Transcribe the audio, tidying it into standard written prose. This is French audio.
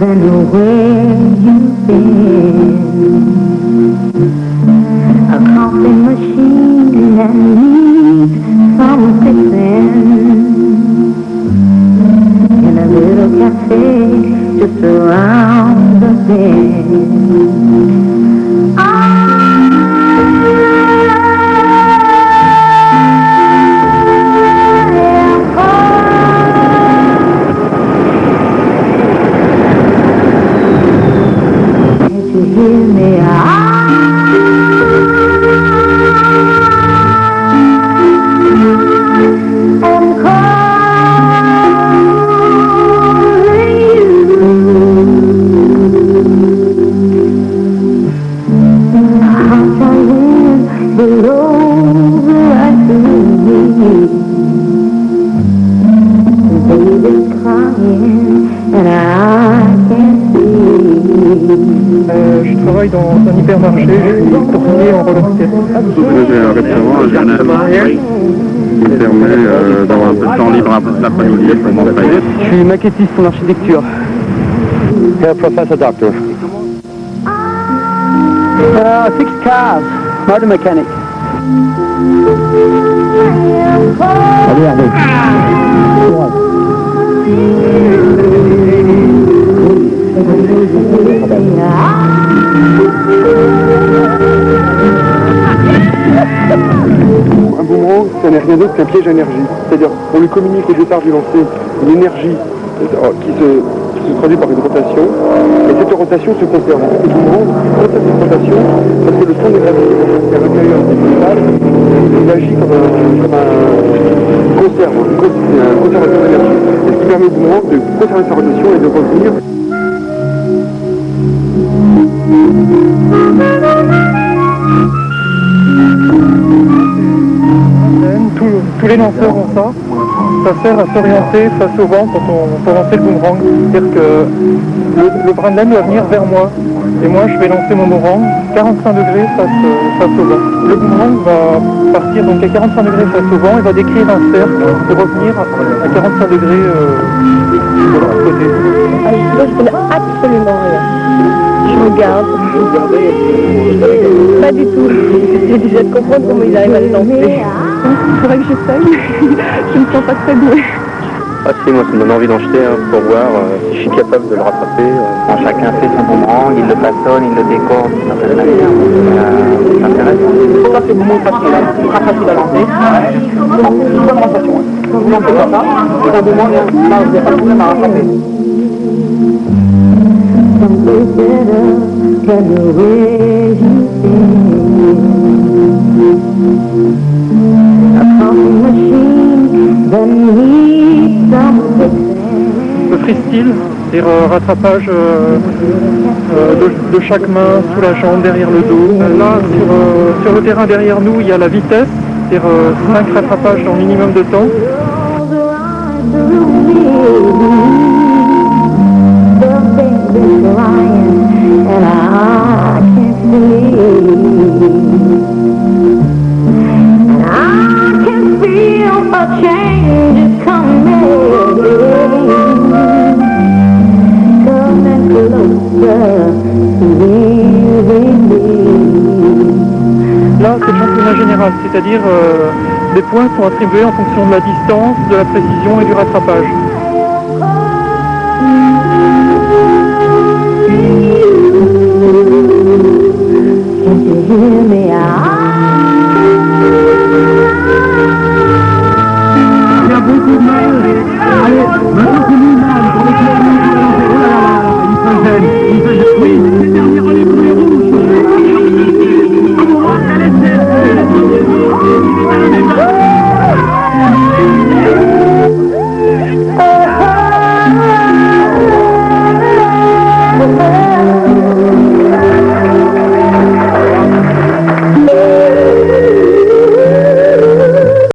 than where you've been. A coffee machine that needs some fixing in a little cafe just around the bend. Je travaille dans un hypermarché, je suis courtier en relance. J'ai un restaurant, j'ai un ami qui me permet d'avoir un peu de temps libre un peu de l'après-midi pour m'entraîner. Je suis maquettiste en architecture. Herr Professor Doctor. Fix cars, motor mechanic. Allez, Hervé. Un boomerang, ça n'est rien d'autre qu'un piège à énergie. C'est-à-dire, on lui communique au départ du lancer une énergie qui se traduit par une rotation, et cette rotation se conserve. Le boomerang, quand il y a cette rotation, parce que le centre de gravité à l'intérieur du métal, il agit comme un conservateur d'énergie. Et ce qui permet au boomerang de conserver sa rotation et de revenir. Tous les lanceurs ont ça. Ça sert à s'orienter face au vent pour lancer le boomerang. C'est-à-dire que le brin de laine doit venir vers moi. Et moi, je vais lancer mon boomerang 45 degrés face au vent. Le boomerang va partir donc à 45 degrés face au vent et va décrire un cercle et revenir à 45 degrés de l'autre côté. Moi, je connais absolument rien. Je regarde. Pas du tout. J'essaie déjà de comprendre comment ils arrivent à le lancer. Il faudrait que j'essaye. Je ne me sens pas très douée. Ah si, moi ça me donne envie d'en jeter pour voir si je suis capable de le rattraper. Quand chacun fait son boomerang, il le façonne, il le décore d'une certaine manière. C'est intéressant. Ça c'est beaucoup facile, très facile à lancer. C'est une bonne sensation. Vous lancez comme ça, et un boomerang, là, vous n'avez pas de problème à rattraper. Someplace better than where you've been. A coffee machine that needs some fixing. Le freestyle, c'est-à-dire rattrapage de chaque main, sous la jambe, derrière le dos. Là, sur le terrain derrière nous, il y a la vitesse, c'est-à-dire 5 rattrapages dans le minimum de temps. And I can't believe, and I can feel a change is coming, coming closer to me. Là, c'est le championnat général, c'est-à-dire les points sont attribués en fonction de la distance, de la précision et du rattrapage. Can't you hear me out?